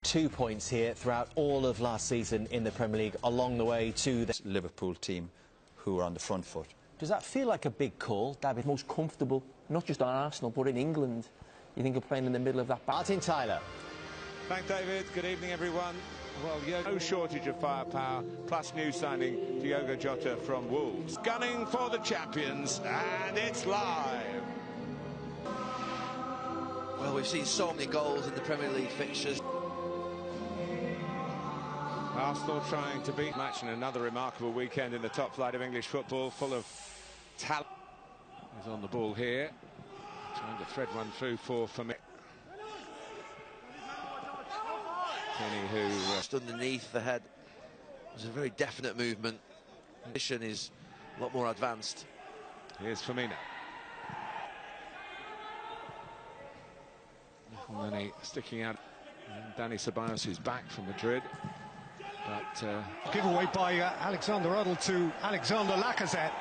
2 points here throughout all of last season in the Premier League, along the way to the Liverpool team who are on the front foot. Does that feel like a big call, David? Most comfortable, not just on Arsenal, but in England. You think of playing in the middle of that... Martin Tyler. Thanks, David. Good evening, everyone. Well, no shortage of firepower, plus new signing Diogo Jota from Wolves. Gunning for the champions, and it's live. Well, we've seen so many goals in the Premier League fixtures. Arsenal trying to beat match in another remarkable weekend in the top flight of English football, full of talent. He's on the ball here, trying to thread one through for me. Kenny, who just underneath the head. It was a very definite movement. Position is a lot more advanced. Here's Firmino. And then he sticking out. And Dani Ceballos, who's back from Madrid. But giveaway by Alexander-Arnold to Alexander Lacazette,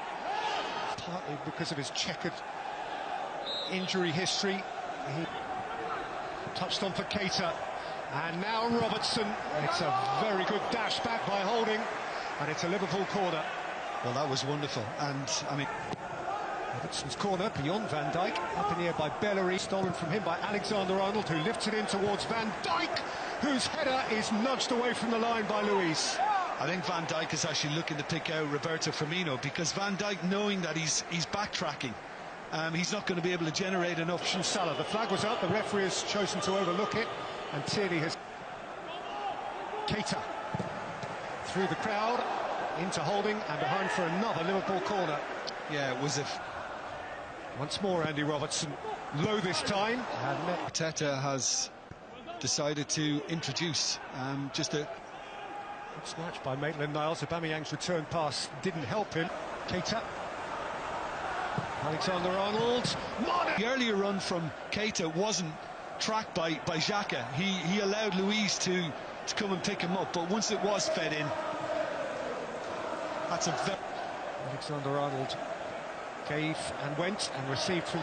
partly because of his checkered injury history. He touched on for Keita, and now Robertson. It's a very good dash back by Holding, and it's a Liverpool corner. Well, that was wonderful, and I mean, Robertson's corner beyond Van Dijk, up in the air by Bellerin, stolen from him by Alexander-Arnold, who lifts it in towards Van Dijk, whose header is nudged away from the line by Luis. I think Van Dijk is actually looking to pick out Roberto Firmino, because Van Dijk, knowing that he's backtracking, he's not going to be able to generate enough. Salah, the flag was up, the referee has chosen to overlook it, and Tierney has... Keita through the crowd, into Holding, and behind for another Liverpool corner. Yeah, it was once more Andy Robertson, low this time. And Arteta has decided to introduce just a good snatch by Maitland-Niles. Aubameyang's return pass didn't help him. Keita, Alexander-Arnold, the earlier run from Keita wasn't tracked by Xhaka. He allowed Luis to come and pick him up, but once it was fed in, that's a very... Alexander-Arnold gave and went and received from...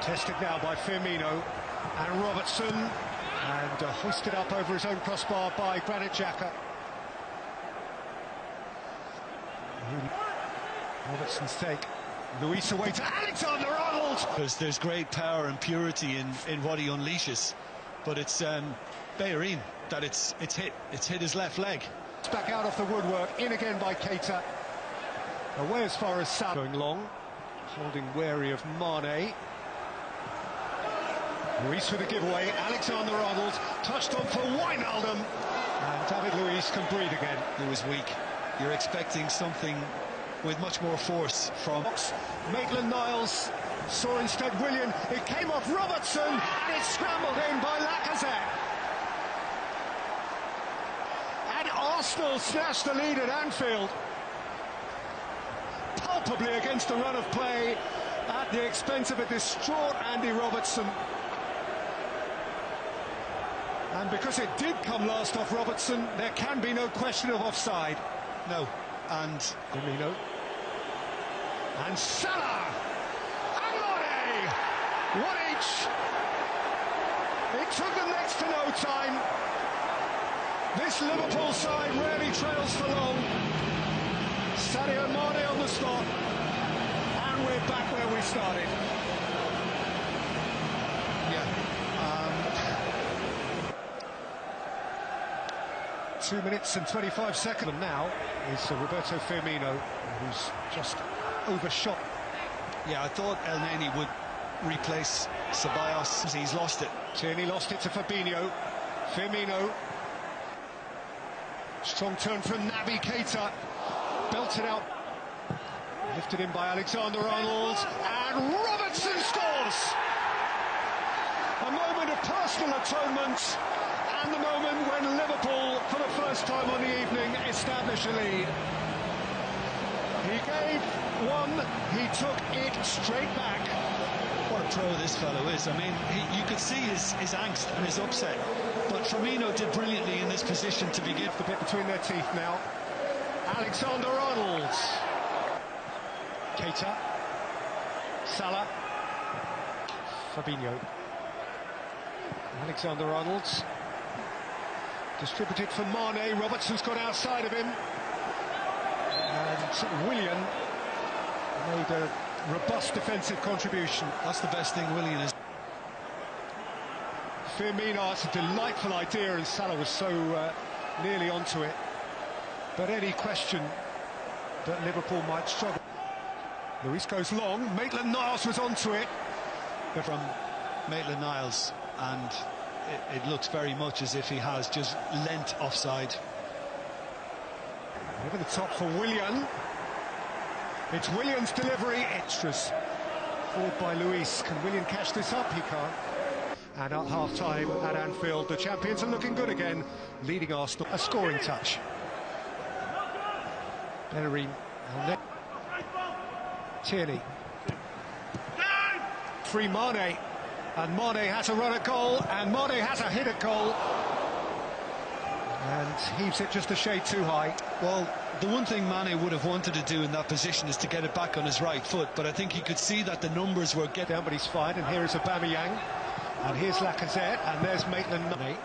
Tested now by Firmino and Robertson, and hoisted up over his own crossbar by Granit Xhaka. Robertson's take. Luis away to Alexander-Arnold! There's great power and purity in what he unleashes, but it's Bellerin that it's hit his left leg. It's back out of the woodwork, in again by Keita. Away as far as Salah. Going long, Holding wary of Mane. Luis with a giveaway, Alexander-Arnold touched on for Wijnaldum, and David Luiz can breathe again. He was weak. You're expecting something with much more force from... Maitland-Niles saw instead Willian, it came off Robertson, and it's scrambled in by Lacazette. And Arsenal snatched the lead at Anfield, palpably against the run of play, at the expense of a distraught Andy Robertson. And because it did come last off Robertson, there can be no question of offside. No. And Firmino. And Salah! And Mane! One each! It took them next to no time. This Liverpool side rarely trails for long. Sadio Mane on the spot. And we're back where we started. Yeah. 2 minutes and 25 seconds. And now is Roberto Firmino, who's just overshot. Yeah, I thought El Neni would replace Ceballos. He's lost it. Tierney lost it to Fabinho. Firmino. Strong turn from Naby Keita. Belted out. Lifted in by Alexander-Arnold. And Robertson scores! A moment of personal atonement. And the moment when Liverpool, for the first time on the evening, establish a lead. He gave one, he took it straight back. What a pro this fellow is. I mean, you could see his angst and his upset. But Firmino did brilliantly in this position to begin. The bit between their teeth now. Alexander-Arnold. Keita. Salah. Fabinho. Alexander-Arnold. Distributed for Mane. Robertson's got outside of him. And Willian made a robust defensive contribution. That's the best thing Willian is. Firmino, it's a delightful idea, and Salah was so nearly onto it. But any question that Liverpool might struggle. Luis goes long. Maitland-Niles was onto it. From Maitland-Niles, and it looks very much as if he has just lent offside. Over the top for Willian. It's Willian's delivery. Extras. Forward by Luis. Can Willian catch this up? He can't. And at half-time at Anfield, the champions are looking good again, leading Arsenal. A scoring touch. Bellerin. Tierney. Free Mane. And Mane has a run at goal, and Mane has a hit at goal. And heaves it just a shade too high. Well, the one thing Mane would have wanted to do in that position is to get it back on his right foot, but I think he could see that the numbers were getting down, but he's fine. And here is Aubameyang. And here's Lacazette, and there's Maitland-Niles.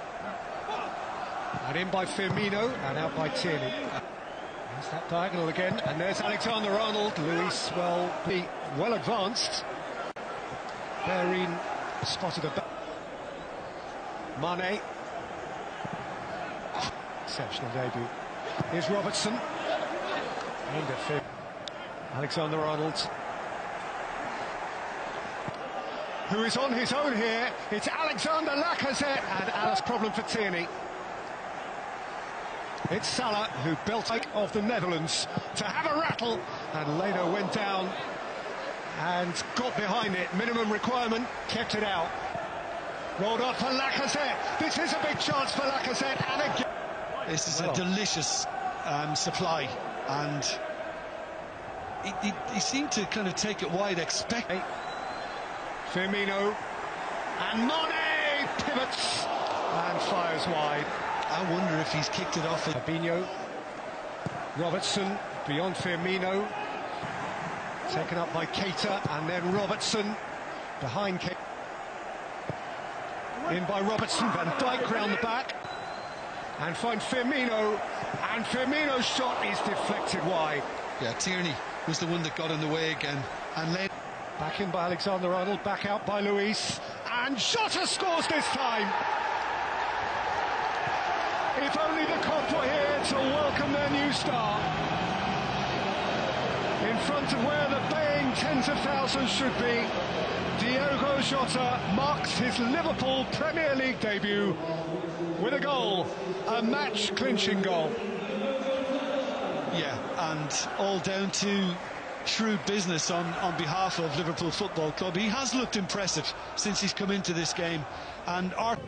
And in by Firmino, and out by Tierney. There's that diagonal again, and there's Alexander-Arnold. Luis, well advanced. Bellerin spotted a... Mane. Exceptional debut. Here's Robertson. Aimed at Firmino. Alexander-Arnold, who is on his own here. It's Alexander Lacazette, and Alice problem for Tierney. It's Salah who built of the Netherlands to have a rattle, and Leno went down and got behind it. Minimum requirement, kept it out. Rolled off for Lacazette. This is a big chance for Lacazette, and again. This is a delicious supply, and he seemed to kind of take it wide, expecting. Firmino, and Mane pivots and fires wide. I wonder if he's kicked it off. Fabinho, Robertson beyond Firmino, taken up by Keita, and then Robertson behind Keita. In by Robertson, Van Dijk round the back, and find Firmino, and Firmino's shot is deflected wide. Yeah, Tierney was the one that got in the way again, and led. Back in by Alexander-Arnold, back out by Luis, and Jota scores this time! If only the Cop were here to welcome their new star. In front of where the baying tens of thousands should be, Diogo Jota marks his Liverpool Premier League debut with a goal, a match-clinching goal. Yeah, and all down to shrewd business on behalf of Liverpool Football Club. He has looked impressive since he's come into this game, and our